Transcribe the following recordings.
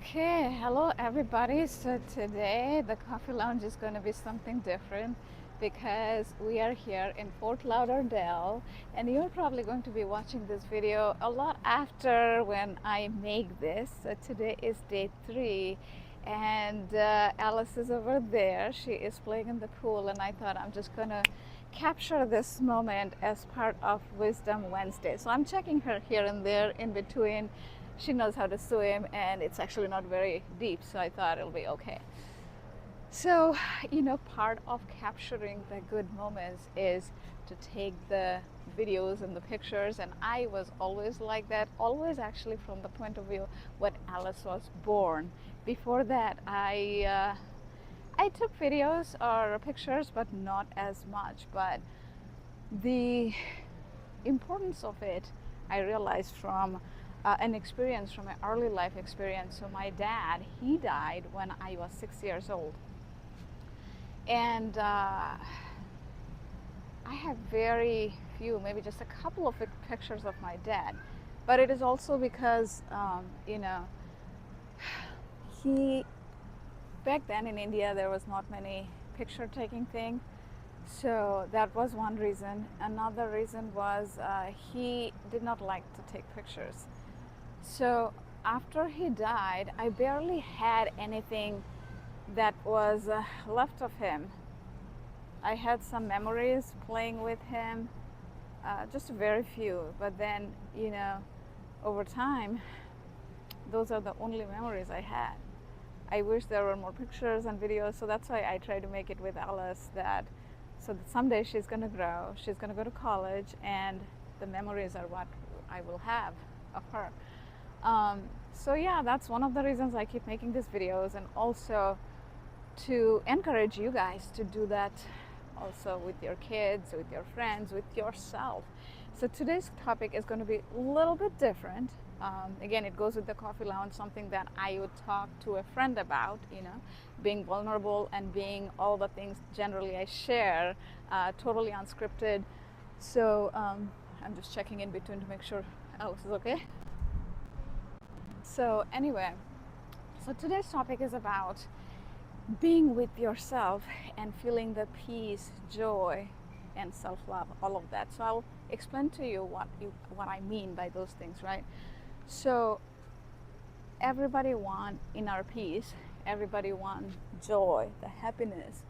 Okay, hello everybody. So today the coffee lounge is going to be something different because we are here in Fort Lauderdale, and you're probably going to be watching this video a lot after when I make this. So today is day 3, and Alice is over there. She is playing in the pool, and I thought I'm just going to capture this moment as part of Wisdom Wednesday. So I'm checking her here and there in between. She knows how to swim, and it's actually not very deep, so I thought it'll be okay. So, part of capturing the good moments is to take the videos and the pictures, and I was always like that, always actually from the point of view when Alice was born. Before that, I took videos or pictures, but not as much. But the importance of it, I realized from an experience, from an early life experience. So my dad, he died when I was 6 years old, and I have very few, maybe just a couple of pictures of my dad. But it is also because he, back then in India, there was not many picture taking thing. So that was one reason. Another reason was he did not like to take pictures. So after he died, I barely had anything that was left of him. I had some memories playing with him, just very few. But then, over time, those are the only memories I had. I wish there were more pictures and videos, so that's why I try to make it with Alice so that someday she's going to grow, she's going to go to college, and the memories are what I will have of her. So yeah, that's one of the reasons I keep making these videos, and also to encourage you guys to do that also with your kids, with your friends, with yourself. So today's topic is going to be a little bit different. Again, it goes with the coffee lounge, something that I would talk to a friend about, being vulnerable and being all the things generally I share, totally unscripted. So I'm just checking in between to make sure Alice is okay. So anyway, so today's topic is about being with yourself and feeling the peace, joy, and self-love, all of that. So I'll explain to you what I mean by those things, right? So everybody wants inner peace, everybody wants joy, the happiness.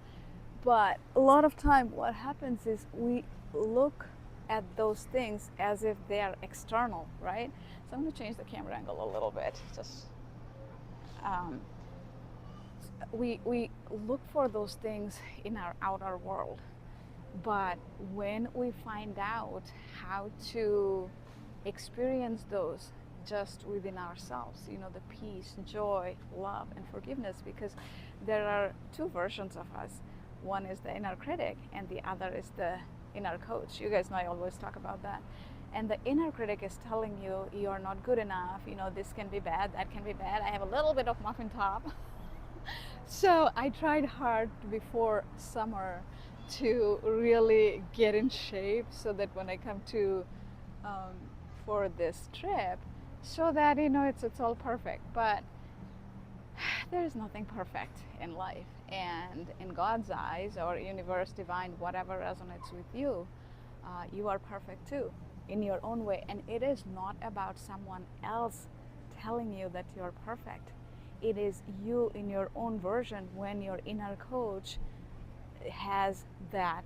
But a lot of time what happens is we look at those things as if they are external, right? So I'm going to change the camera angle a little bit. Just we look for those things in our outer world, but when we find out how to experience those just within ourselves, the peace, joy, love, and forgiveness, because there are two versions of us. One is the inner critic, and the other is the inner coach. You guys know I always talk about that. And the inner critic is telling you you're not good enough, this can be bad, that can be bad. I have a little bit of muffin top. So I tried hard before summer to really get in shape so that when I come to for this trip, so that it's all perfect. But there is nothing perfect in life, and in God's eyes, or universe, divine, whatever resonates with you, you are perfect too in your own way. And it is not about someone else telling you that you're perfect. It is you in your own version. When your inner coach has that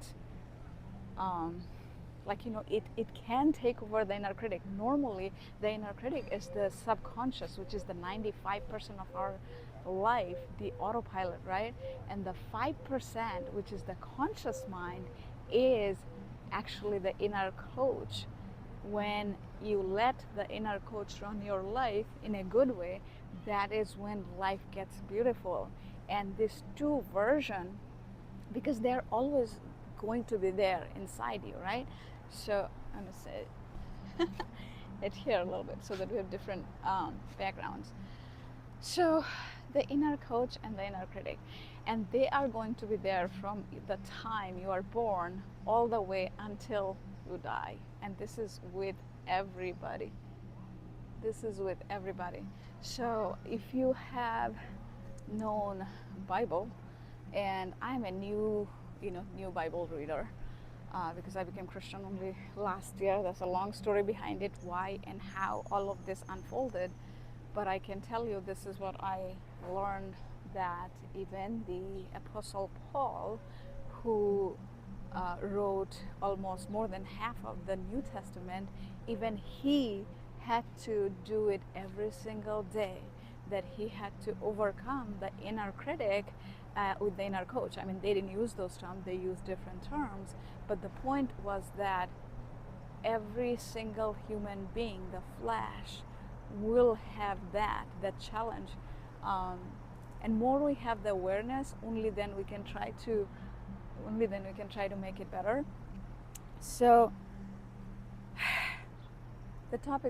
it can take over the inner critic. Normally the inner critic is the subconscious, which is the 95% of our life, the autopilot, right? And the 5%, which is the conscious mind, is actually the inner coach. When you let the inner coach run your life in a good way, that is when life gets beautiful. And these two versions, because they're always going to be there inside you, right? So I'm going to say it here a little bit so that we have different backgrounds. So the inner coach and the inner critic, and they are going to be there from the time you are born all the way until you die. And this is with everybody. This is with everybody. So if you have known Bible, and I'm a new Bible reader, because I became Christian only last year. There's a long story behind it, why and how all of this unfolded. But I can tell you, this is what I learned, that even the Apostle Paul, who wrote almost more than half of the New Testament, even he had to do it every single day, that he had to overcome the inner critic with the inner coach. I mean, they didn't use those terms, they used different terms, but the point was that every single human being, the flesh, will have that challenge. And more we have the awareness, only then we can try to make it better. So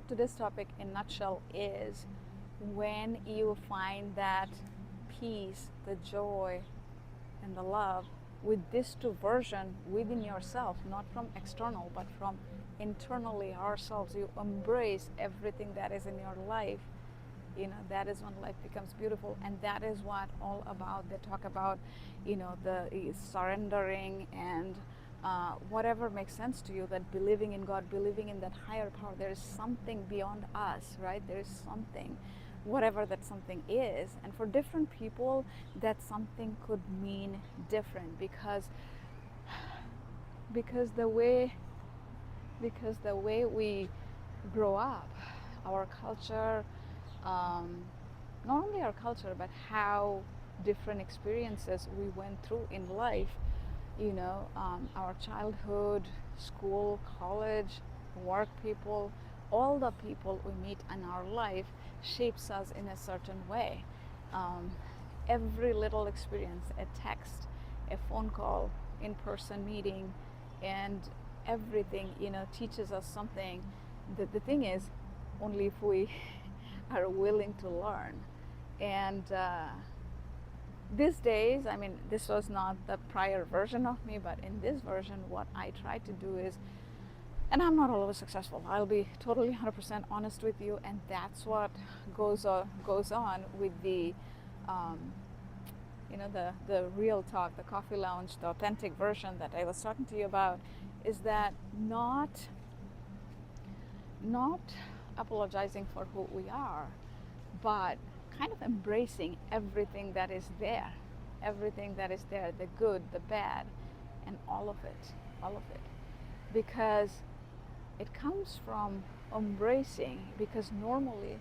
today's topic in a nutshell is, when you find that peace, the joy, and the love with this two version within yourself, not from external but from internally ourselves, you embrace everything that is in your life, that is when life becomes beautiful. And that is what all about. They talk about, the surrendering and whatever makes sense to you, that believing in God, believing in that higher power. There is something beyond us, right? There is something, whatever that something is. And for different people, that something could mean different, because the way we grow up, our culture, not only our culture, but how different experiences we went through in life, our childhood, school, college, work, people, all the people we meet in our life shapes us in a certain way. Every little experience, a text, a phone call, in-person meeting, and everything, teaches us something. The thing is, only if we are willing to learn. And these days, I mean, this was not the prior version of me, but in this version, what I try to do is, and I'm not always successful, I'll be totally 100% honest with you, and that's what goes on with the the real talk, the coffee lounge, the authentic version that I was talking to you about, is that not apologizing for who we are, but kind of embracing everything that is there, the good, the bad, and all of it, because it comes from embracing. Because normally,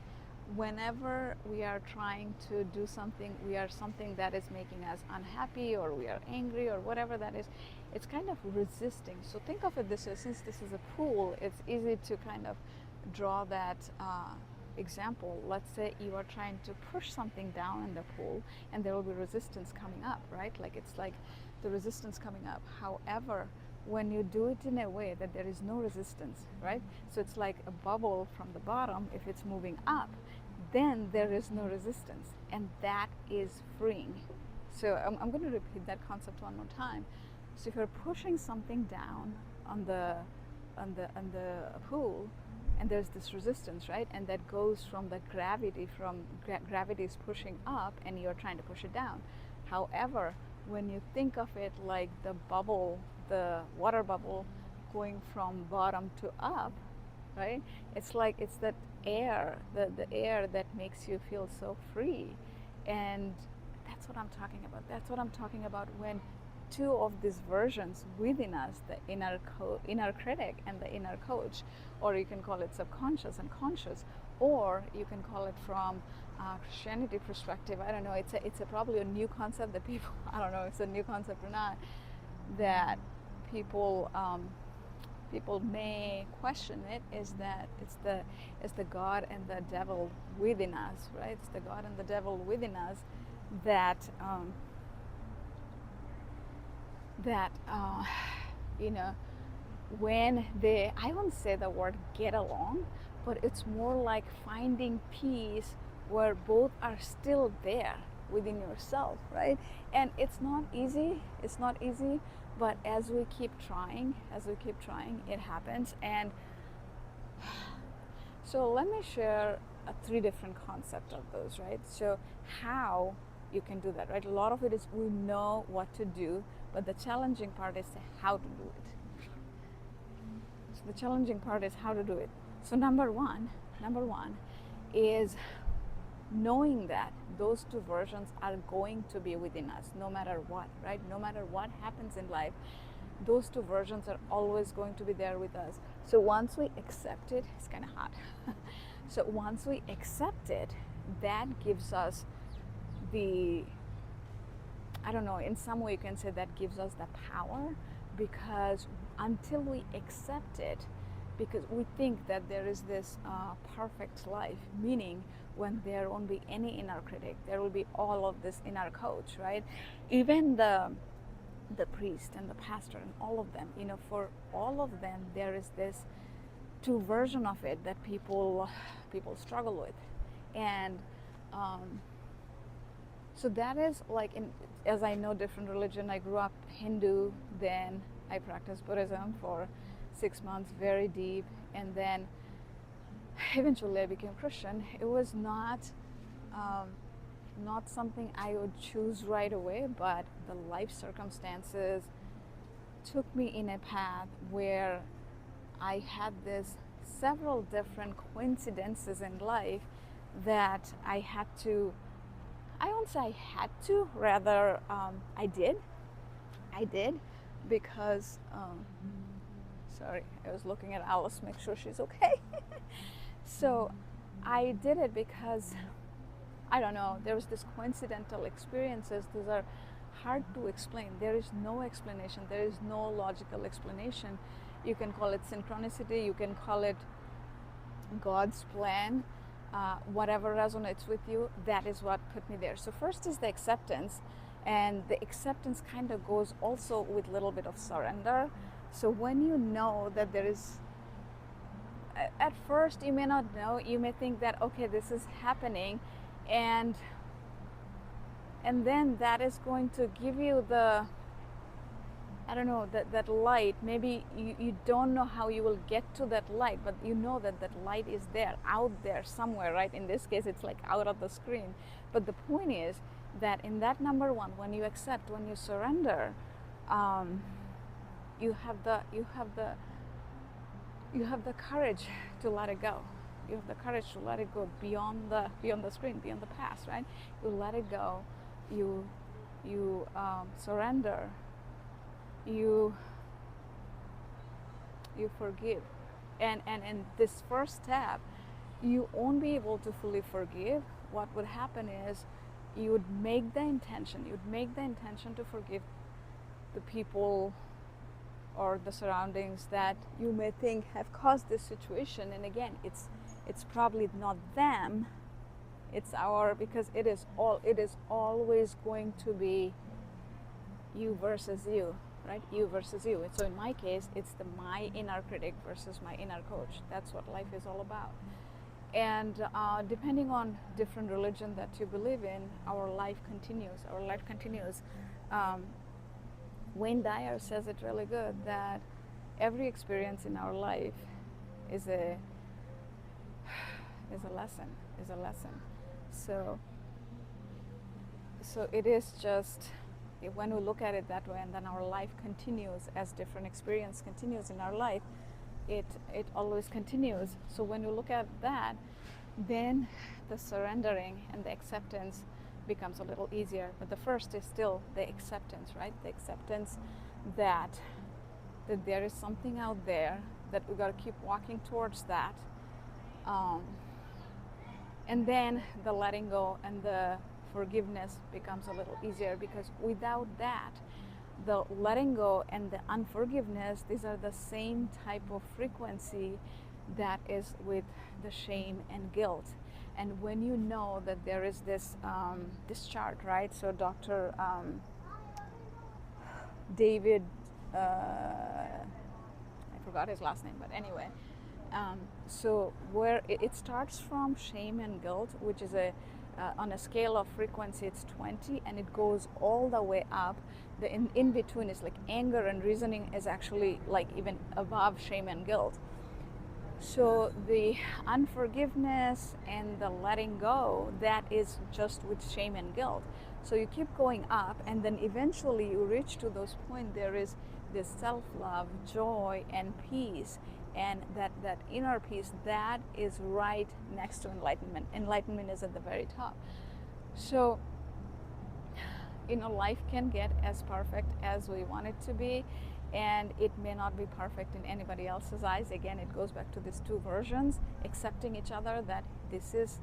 whenever we are trying to do something, something that is making us unhappy, or we are angry, or whatever that is, it's kind of resisting. So think of it this way: since this is a pool, it's easy to kind of draw that example. Let's say you are trying to push something down in the pool, and there will be resistance coming up, right? Like, it's like the resistance coming up. However, when you do it in a way that there is no resistance, right? So it's like a bubble from the bottom. If it's moving up, then there is no resistance, and that is freeing. So I'm going to repeat that concept one more time. So if you're pushing something down on the pool, and there's this resistance, right? And that goes from the gravity, gravity is pushing up, and you're trying to push it down. However, when you think of it like the bubble, the water bubble going from bottom to up, right? It's like, it's that air, the air that makes you feel so free. And that's what I'm talking about. That's what I'm talking about when two of these versions within us, the inner critic and the inner coach, or you can call it subconscious and conscious, or you can call it from Christianity perspective. I don't know. It's probably a new concept that people, I don't know if it's a new concept or not, that people may question it. Is that it's the God and the devil within us, right? It's the God and the devil within us that when they, I won't say the word get along, but it's more like finding peace where both are still there within yourself, right? And it's not easy, but as we keep trying, it happens. And So let me share three different concepts of those, right? So how you can do that, right? A lot of it is we know what to do, but the challenging part is how to do it. So the challenging part is how to do it. So number one is knowing that those two versions are going to be within us no matter what, right? No matter what happens in life, those two versions are always going to be there with us. So once we accept it, it's kind of hot. So once we accept it, that gives us the, I don't know, in some way you can say that gives us the power, because until we accept it, because we think that there is this perfect life, meaning when there won't be any inner critic, there will be all of this inner coach, right? Even the priest and the pastor and all of them, for all of them there is this two version of it that people struggle with. And so that is like, as I know different religion, I grew up Hindu, then I practiced Buddhism for 6 months, very deep, and then eventually I became Christian. It was not something I would choose right away, but the life circumstances took me in a path where I had this several different coincidences in life that I had to, I won't say I had to, rather I did because sorry, I was looking at Alice, make sure she's okay. So I did it because, I don't know, there was this coincidental experiences. Those are hard to explain. There is no explanation. There is no logical explanation. You can call it synchronicity. You can call it God's plan. Whatever resonates with you, that is what put me there. So first is the acceptance. And the acceptance kind of goes also with a little bit of surrender. So when you know that there is, at first you may not know, you may think that, okay, this is happening, and then that is going to give you the, I don't know, that light. Maybe you don't know how you will get to that light, but you know that light is there, out there somewhere, right? In this case, it's like out of the screen. But the point is that in that number one, when you accept, when you surrender, you have the courage to let it go. You have the courage to let it go beyond the screen, beyond the past, right? You let it go. You surrender. You forgive, and this first step, you won't be able to fully forgive. What would happen is you would make the intention. To forgive the people or the surroundings that you may think have caused this situation. And again, it's probably not them, it's because it is always going to be you versus you, right? You versus you. So in my case, it's my inner critic versus my inner coach. That's what life is all about. And depending on different religion that you believe in, our life continues. Wayne Dyer says it really good, that every experience in our life is a lesson. So it is just, when we look at it that way, and then our life continues as different experience continues in our life, it always continues. So when you look at that, then the surrendering and the acceptance becomes a little easier. But the first is still the acceptance, right? The acceptance that there is something out there, that we got to keep walking towards that. And then the letting go and the forgiveness becomes a little easier, because without that, the letting go and the unforgiveness, these are the same type of frequency that is with the shame and guilt. And when you know that there is this chart, right? So Dr. David, I forgot his last name, but anyway. So where it starts from shame and guilt, which is on a scale of frequency, it's 20, and it goes all the way up. The in between is like anger, and reasoning is actually like even above shame and guilt. So the unforgiveness and the letting go, that is just with shame and guilt. So you keep going up, and then eventually you reach to those points. There is this self-love, joy, and peace, and that inner peace, that is right next to enlightenment. Enlightenment is at the very top. So life can get as perfect as we want it to be, and it may not be perfect in anybody else's eyes. Again, it goes back to these two versions, accepting each other, that this is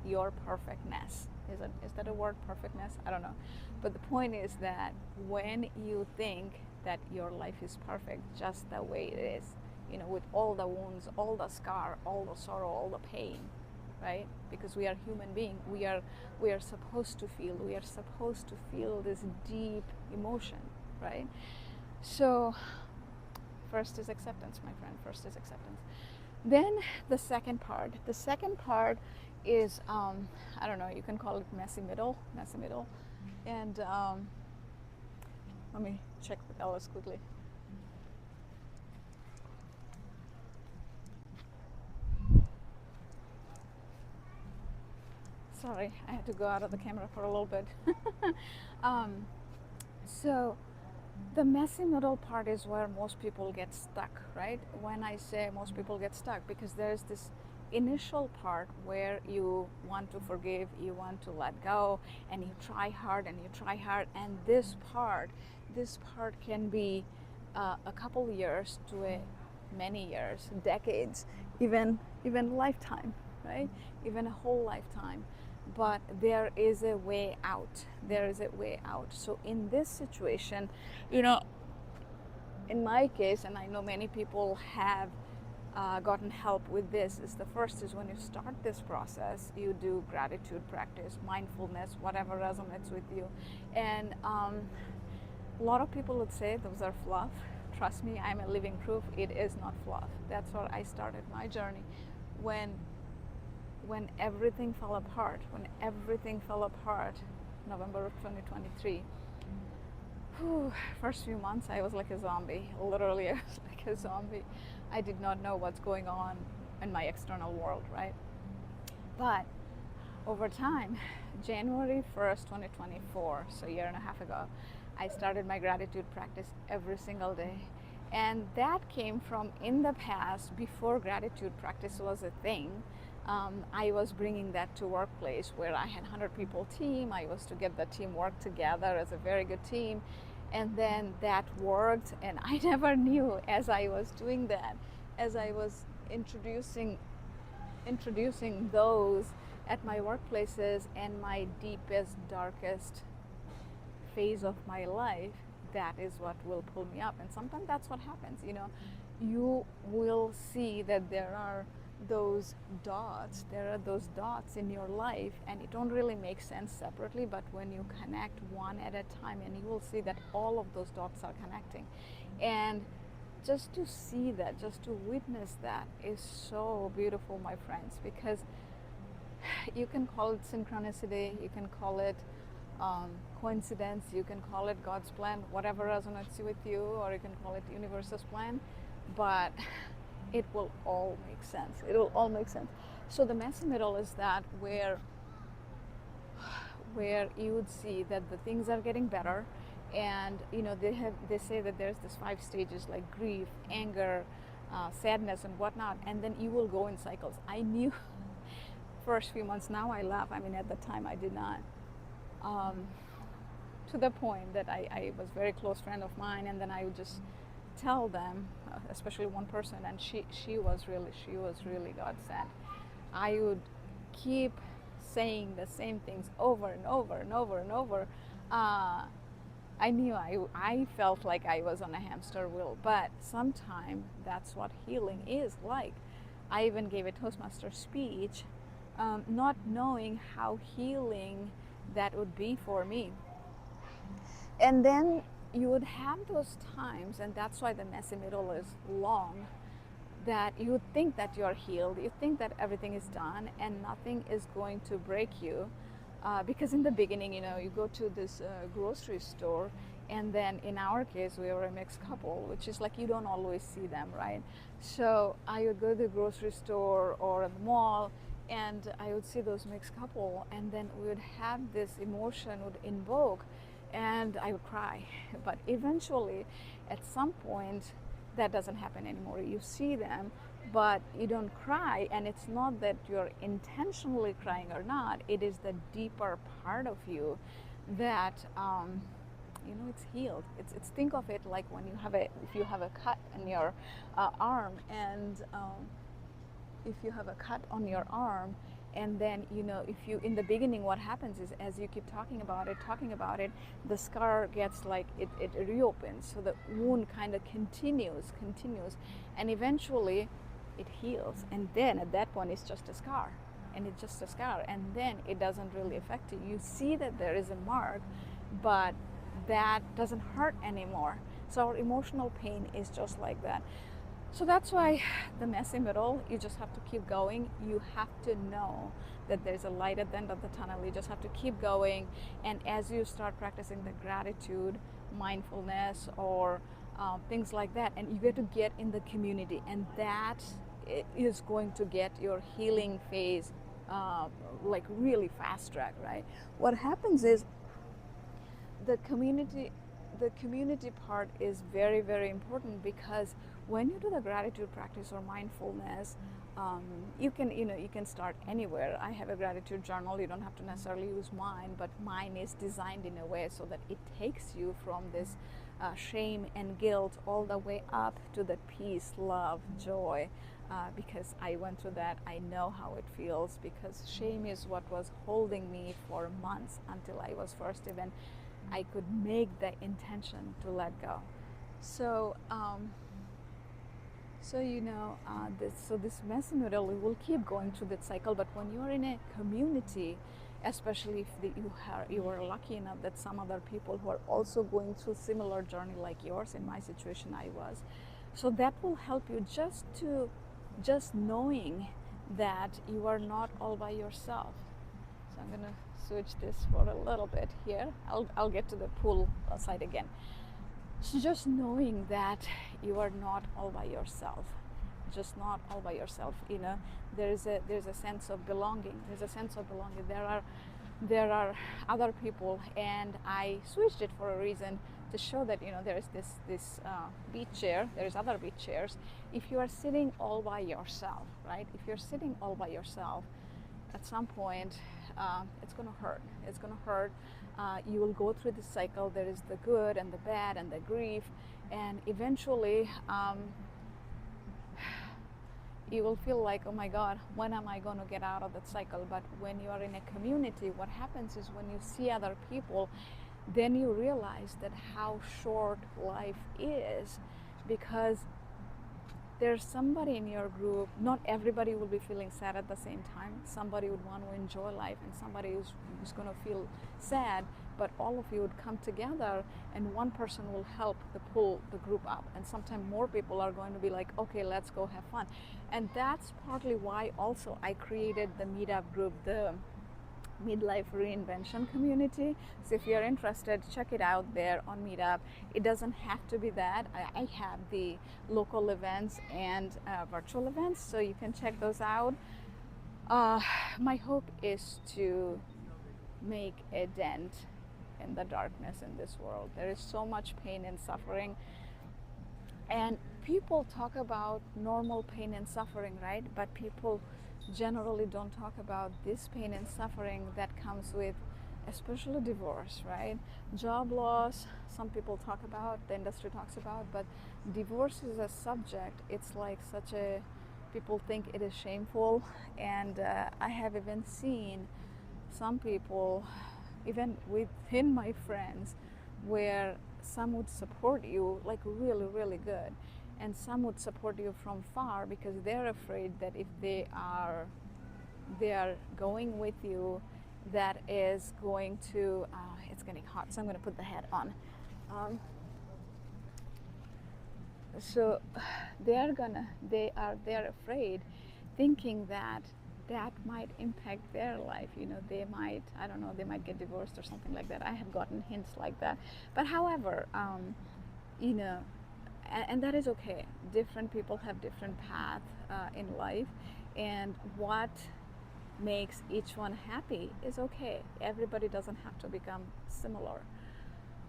your perfectness. Is that a word, perfectness? I don't know. But the point is that when you think that your life is perfect just the way it is, with all the wounds, all the scar, all the sorrow, all the pain, right? Because we are human beings. We are supposed to feel. We are supposed to feel this deep emotion, right? So first is acceptance, my friend. First is acceptance. Then the second part. The second part is I don't know. You can call it messy middle. Messy middle. And let me check with Alice quickly. Sorry, I had to go out of the camera for a little bit. So the messy middle part is where most people get stuck, right? When I say most people get stuck, because there's this initial part where you want to forgive, you want to let go, and you try hard and you try hard, and this part can be a couple years to many years, decades, even lifetime, right? Even a whole lifetime. But there is a way out. There is a way out. So in this situation, in my case, and I know many people have gotten help with this, is the first is when you start this process, you do gratitude practice, mindfulness, whatever resonates with you. And a lot of people would say those are fluff. Trust me, I'm a living proof it is not fluff. That's where I started my journey. When everything fell apart, November of 2023, first few months I was like a zombie. Literally, I was like a zombie. I did not know what's going on in my external world, right? But over time, January 1st, 2024, so a year and a half ago, I started my gratitude practice every single day. And that came from in the past, before gratitude practice was a thing. I was bringing that to workplace where I had 100 people team. I was to get the team work together as a very good team, and then that worked. And I never knew, as I was doing that, as I was introducing those at my workplaces and my deepest, darkest phase of my life, that is what will pull me up. And sometimes that's what happens. You will see that there are those dots in your life, and it don't really make sense separately, but when you connect one at a time, and you will see that all of those dots are connecting. And just to see that, just to witness that, is so beautiful, my friends, because you can call it synchronicity, you can call it coincidence, you can call it God's plan, whatever resonates with you, or you can call it universe's plan, but it will all make sense. It will all make sense. So the messy middle is that where you would see that the things are getting better, and they say that there's this 5 stages, like grief, anger, sadness, and whatnot, and then you will go in cycles. I knew first few months. Now I laugh. I mean, at the time I did not. To the point that I was a very close friend of mine, and then I would just tell them, especially one person, and she was really God sent. I would keep saying the same things over and over and over and over. I knew I felt like I was on a hamster wheel, but sometimes that's what healing is like. I even gave a Toastmaster speech, not knowing how healing that would be for me. And then you would have those times, and that's why the messy middle is long, that you think that you're healed, you think that everything is done and nothing is going to break you. Because in the beginning, you go to this grocery store, And then in our case, we were a mixed couple, which is like you don't always see them, right? So I would go to the grocery store or at the mall, and I would see those mixed couple, and then we would have this emotion would invoke, and I would cry. But eventually, at some point, that doesn't happen anymore. You see them, but you don't cry, and it's not that you're intentionally crying or not. It is the deeper part of you that it's healed. It's think of it like when if you have a cut in your arm, and if you have a cut on your arm, and then if you in the beginning, what happens is as you keep talking about it, the scar gets like it reopens, so the wound kind of continues, and eventually it heals, and then at that point it's just a scar, and it's just a scar, and then it doesn't really affect you. You see that there is a mark, but that doesn't hurt anymore. So our emotional pain is just like that. So that's why the messy middle, you just have to keep going. You have to know that there's a light at the end of the tunnel. You just have to keep going. And as you start practicing the gratitude, mindfulness, or things like that, and you get to get in the community, and that is going to get your healing phase like really fast track, right? What happens is the community part is very, very important, because when you do the gratitude practice or mindfulness, you can start anywhere. I have a gratitude journal. You don't have to necessarily use mine, but mine is designed in a way so that it takes you from this shame and guilt all the way up to the peace, love, joy, because I went through that. I know how it feels, because shame is what was holding me for months until I was first even I could make the intention to let go. So this messy middle, we will keep going through that cycle. But when you're in a community, especially if you are lucky enough that some other people who are also going through similar journey like yours, in my situation I was, so that will help you just knowing that you are not all by yourself. So I'm gonna switch this for a little bit here. I'll get to the pool side again. So just knowing that you are not all by yourself, just not all by yourself. There's a sense of belonging. There are other people, and I switched it for a reason, to show that there is this beach chair. There's other beach chairs. If you are sitting all by yourself, right? If you're sitting all by yourself, at some point it's going to hurt. You will go through this cycle. There is the good and the bad and the grief, and eventually you will feel like, oh my God, when am I going to get out of that cycle? But when you are in a community, what happens is when you see other people, then you realize that how short life is, because there's somebody in your group. Not everybody will be feeling sad at the same time. Somebody would want to enjoy life, and somebody who's going to feel sad, but all of you would come together, and one person will help pull the group up, and sometimes more people are going to be like, okay, let's go have fun. And that's partly why also I created the meetup group, the midlife reinvention community. So if you're interested, check it out there on Meetup. It doesn't have to be that. I have the local events and virtual events, so you can check those out. My hope is to make a dent in the darkness in this world. There is so much pain and suffering, and people talk about normal pain and suffering, right? But people generally don't talk about this pain and suffering that comes with especially divorce, right? Job loss, some people talk about, the industry talks about, but divorce is a subject. It's like people think it is shameful, and I have even seen some people, even within my friends, where some would support you like really, really good, and some would support you from far because they're afraid that if they are going with you, that is going to it's getting hot, so I'm going to put the hat on. So they're afraid, thinking that that might impact their life. They might, I don't know, they might get divorced or something like that. I have gotten hints like that. But however, you know, and that is okay. Different people have different paths in life, and what makes each one happy is okay. Everybody doesn't have to become similar.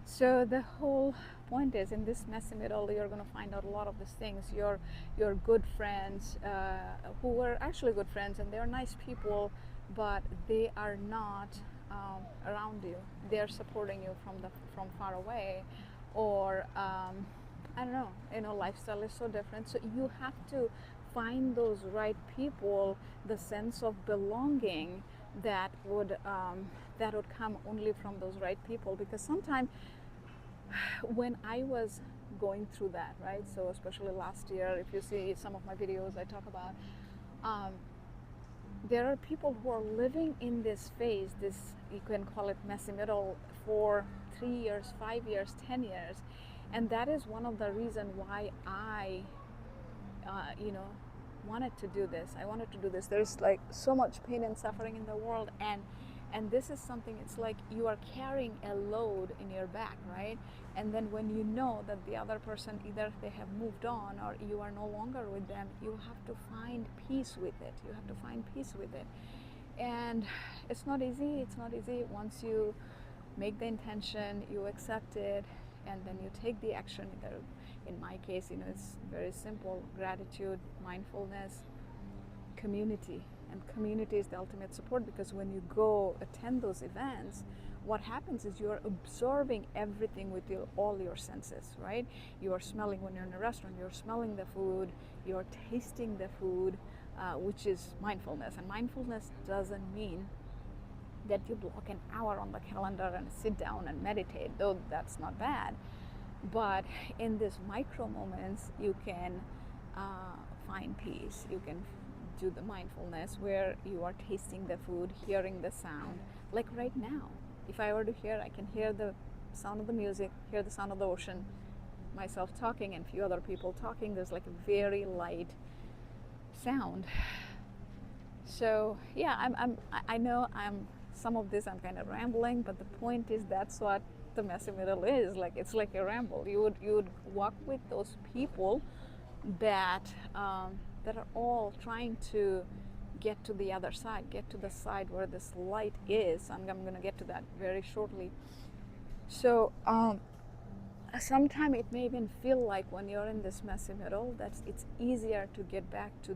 So the whole point is, in this messy middle, you're going to find out a lot of these things. Your good friends, who are actually good friends, and they're nice people, but they are not around you. They're supporting you from far away, or I don't know. Lifestyle is so different. So you have to find those right people, the sense of belonging that would come only from those right people. Because sometimes when I was going through that, right? So especially last year, if you see some of my videos, I talk about there are people who are living in this phase, this, you can call it messy middle, for 3 years, 5 years, 10 years, and that is one of the reasons why I wanted to do this. I wanted to do this. There's like so much pain and suffering in the world, and this is something, it's like you are carrying a load in your back, right? And then when you know that the other person, either they have moved on or you are no longer with them, you have to find peace with it. You have to find peace with it. And it's not easy. It's not easy. Once you make the intention, you accept it, and then you take the action. Either, in my case, it's very simple: gratitude, mindfulness, community. And community is the ultimate support, because when you go attend those events, what happens is you are absorbing everything with all your senses, right? You are smelling when you're in a restaurant, you're smelling the food, you're tasting the food, which is mindfulness. And mindfulness doesn't mean that you block an hour on the calendar and sit down and meditate, though that's not bad. But in these micro moments, you can find peace. You can do the mindfulness where you are tasting the food, hearing the sound. Like right now, if I were to hear, I can hear the sound of the music, hear the sound of the ocean, myself talking, and a few other people talking. There's like a very light sound. So yeah, I know some of this I'm kind of rambling, but the point is, that's what the messy middle is. Like, it's like a ramble. You would walk with those people that that are all trying to get to the other side, get to the side where this light is. I'm going to get to that very shortly. So sometimes it may even feel like, when you're in this messy middle, that it's easier to get back to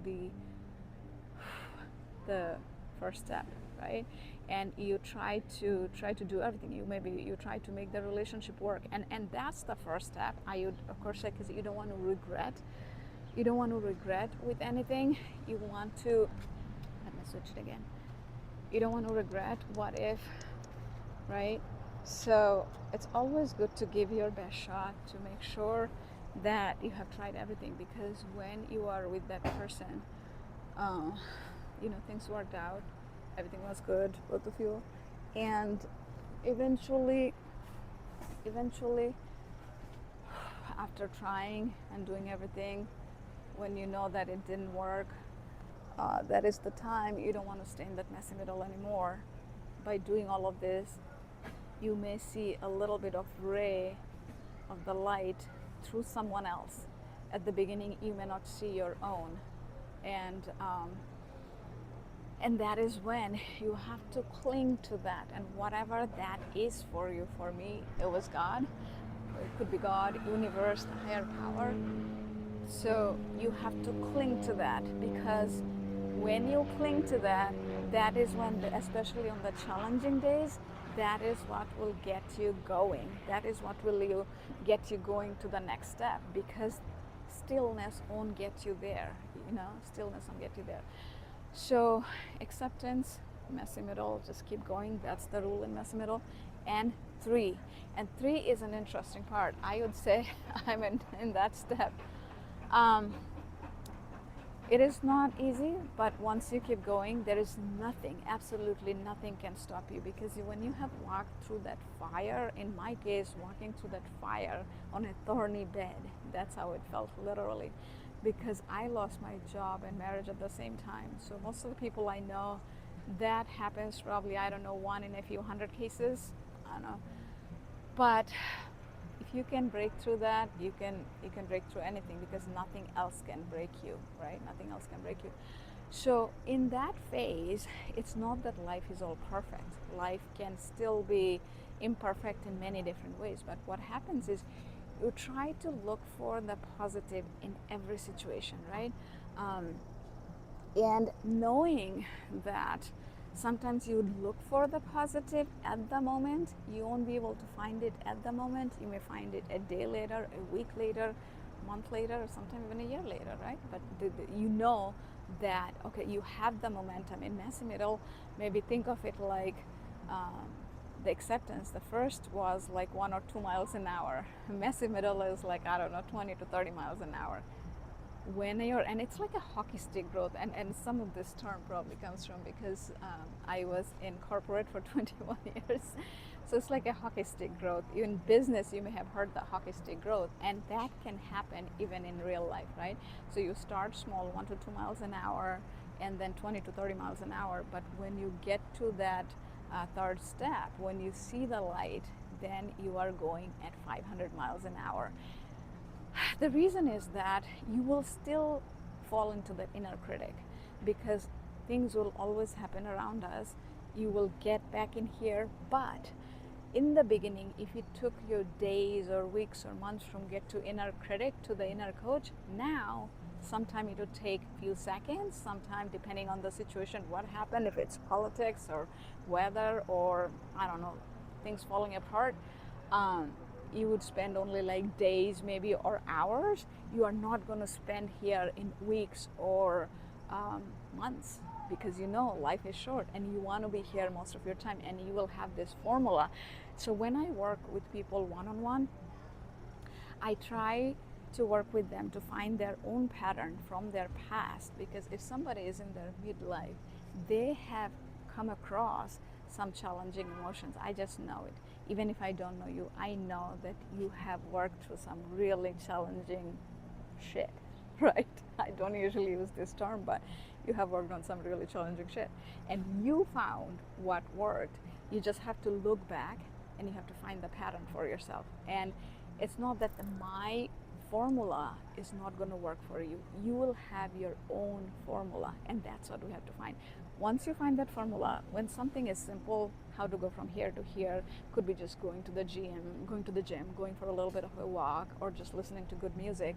the first step, right? And you try to do everything. You try to make the relationship work, and that's the first step. I would, of course, say, because you don't want to regret. You don't want to regret with anything. You want to, let me switch it again. You don't want to regret. What if, right? So it's always good to give your best shot, to make sure that you have tried everything, because when you are with that person, things worked out, everything was good, both of you, and eventually, after trying and doing everything, when you know that it didn't work, that is the time you don't want to stay in that messy middle anymore. By doing all of this, you may see a little bit of ray of the light through someone else. At the beginning, you may not see your own, and that is when you have to cling to that, and whatever that is for you. For me, it was God. It could be God, universe, the higher power. So you have to cling to that, because when you cling to that, that is when, especially on the challenging days, that is what will get you going. That is what will get you going to the next step, because stillness won't get you there. Stillness won't get you there. So acceptance, messy middle, just keep going. That's the rule in messy middle. And three is an interesting part. I would say I'm in that step. It is not easy, but once you keep going, there is nothing, absolutely nothing can stop you, because when you have walked through that fire, in my case, walking through that fire on a thorny bed, that's how it felt, literally. because I lost my job and marriage at the same time. So most of the people I know, that happens probably, I don't know, one in a few hundred cases. I don't know. But if you can break through that, you can break through anything, because nothing else can break you, right? Nothing else can break you. So in that phase, it's not that life is all perfect. Life can still be imperfect in many different ways. But what happens is you try to look for the positive in every situation, right? Um, and knowing that sometimes you look for the positive at the moment, you won't be able to find it at the moment. You may find it a day later, a week later, a month later, or sometimes even a year later, right? But you know that, okay, you have the momentum. In messy middle, maybe think of it like the acceptance. The first was like 1 or 2 miles an hour. Messy middle is like, I don't know, 20 to 30 miles an hour. When you're, and it's like a hockey stick growth, and some of this term probably comes from because I was in corporate for 21 years, so it's like a hockey stick growth. In business, you may have heard the hockey stick growth, and that can happen even in real life, right? So you start small, 1 to 2 miles an hour, and then 20 to 30 miles an hour, but when you get to that third step, when you see the light, then you are going at 500 miles an hour. The reason is that you will still fall into the inner critic, because things will always happen around us. You will get back in here, but in the beginning, if it took you days or weeks or months from get to inner critic to the inner coach, now sometime it will take few seconds, sometime depending on the situation, what happened, if it's politics or weather or I don't know, things falling apart. You would spend only like days maybe or hours. You are not going to spend here in weeks or months, because you know life is short and you want to be here most of your time, and you will have this formula. So when I work with people one-on-one, I try to work with them to find their own pattern from their past, because if somebody is in their midlife, they have come across some challenging emotions. I just know it. Even if I don't know you, I know that you have worked through some really challenging shit, right? I don't usually use this term, but you have worked on some really challenging shit. And you found what worked. You just have to look back and you have to find the pattern for yourself. And it's not that my formula is not going to work for you. You will have your own formula, and that's what we have to find. Once you find that formula, when something is simple, how to go from here to here, could be just going to the gym, going for a little bit of a walk, or just listening to good music.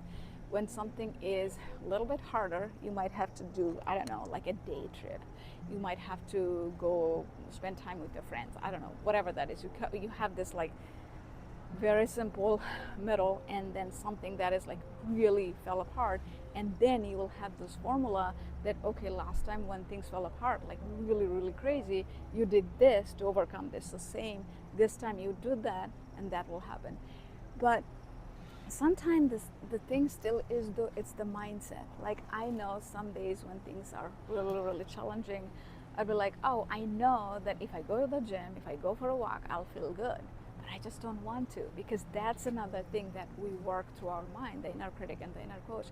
When something is a little bit harder, you might have to do, I don't know, like a day trip. You might have to go spend time with your friends. I don't know, whatever that is. You have this like very simple middle, and then something that is like really fell apart, and then you will have this formula that, okay, last time when things fell apart like really really crazy, you did this to overcome this. The same this time, you do that and that will happen. But sometimes the thing still is it's the mindset. Like I know some days when things are really really challenging, I'd be like, oh, I know that if I go to the gym, if I go for a walk, I'll feel good. I just don't want to, because that's another thing that we work through our mind, the inner critic and the inner coach.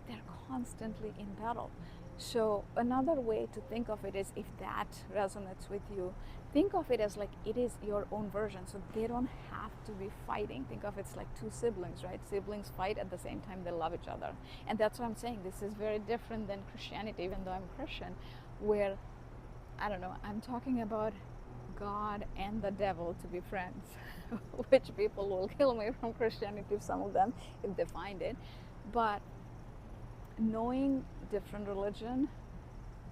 They're constantly in battle. So another way to think of it is, if that resonates with you, think of it as like it is your own version. So they don't have to be fighting. Think of it's like two siblings, right? Siblings fight at the same time, they love each other. And that's what I'm saying. This is very different than Christianity, even though I'm Christian, where, I don't know, I'm talking about God and the devil to be friends, which people will kill me from Christianity, some of them, if they find it. But knowing different religion,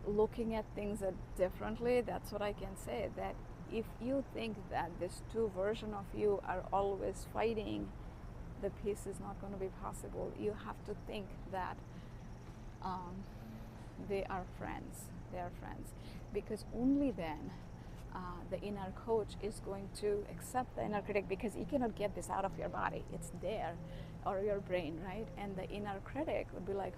looking at things differently, that's what I can say. That if you think that these two versions of you are always fighting, the peace is not going to be possible. You have to think that they are friends. They are friends, because only then the inner coach is going to accept the inner critic, because you cannot get this out of your body. It's there, or your brain, right? And the inner critic would be like,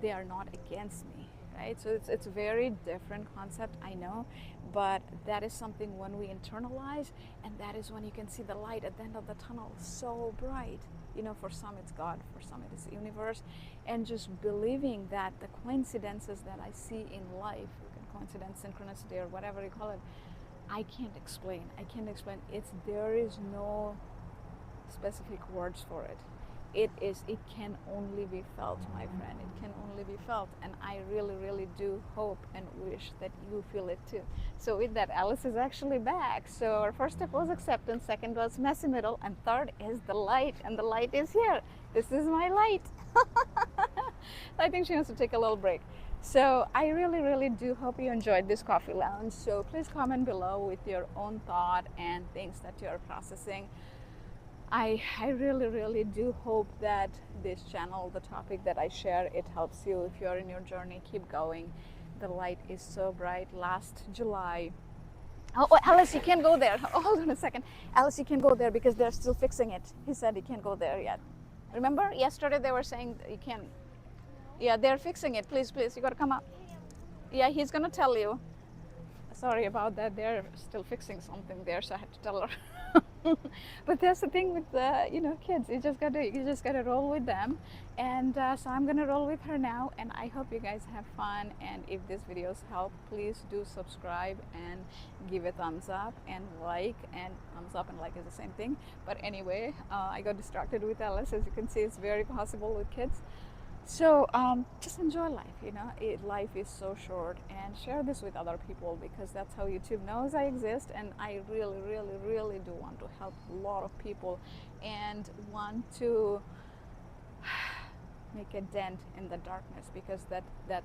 they are not against me, right? So it's a very different concept, I know, but that is something when we internalize, and that is when you can see the light at the end of the tunnel so bright. You know, for some it's God, for some it is the universe, and just believing that the coincidences that I see in life, coincidence, synchronicity, or whatever you call it, I can't explain. I can't explain. There is no specific words for it. It can only be felt, my friend. It can only be felt, and I really, really do hope and wish that you feel it too. So with that, Alice is actually back. So our first step was acceptance, second was messy middle, and third is the light, and the light is here. This is my light. I think she wants to take a little break. So I really, really do hope you enjoyed this coffee lounge. So please comment below with your own thought and things that you're processing. I really, really do hope that this channel, the topic that I share, it helps you. If you're in your journey, keep going. The light is so bright. Last July, oh, Alice, you can't go there. Oh, hold on a second. Alice, you can't go there because they're still fixing it. He said you can't go there yet. Remember yesterday they were saying you can't. Yeah, they're fixing it. Please, please, you gotta come up. Yeah, he's gonna tell you. Sorry about that. They're still fixing something there, so I had to tell her. But that's the thing with kids. You just gotta roll with them, and so I'm gonna roll with her now. And I hope you guys have fun. And if these videos help, please do subscribe and give a thumbs up and like. And thumbs up and like is the same thing. But anyway, I got distracted with Alice. As you can see, it's very possible with kids. So just enjoy life, life is so short, and share this with other people because that's how YouTube knows I exist, and I really, really, really do want to help a lot of people and want to make a dent in the darkness, because that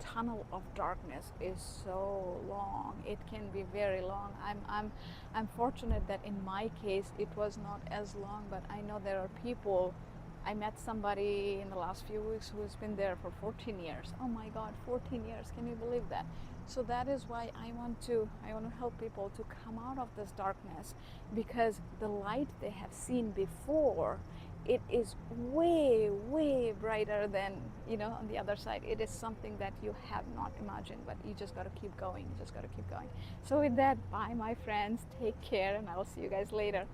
tunnel of darkness is so long. It can be very long. I'm fortunate that in my case it was not as long, but I know there are people. I met somebody in the last few weeks who has been there for 14 years. Oh my God, 14 years. Can you believe that? So that is why I want to help people to come out of this darkness, because the light they have seen before, it is way, way brighter than, on the other side. It is something that you have not imagined, but you just got to keep going. You just got to keep going. So with that, bye my friends. Take care, and I'll see you guys later.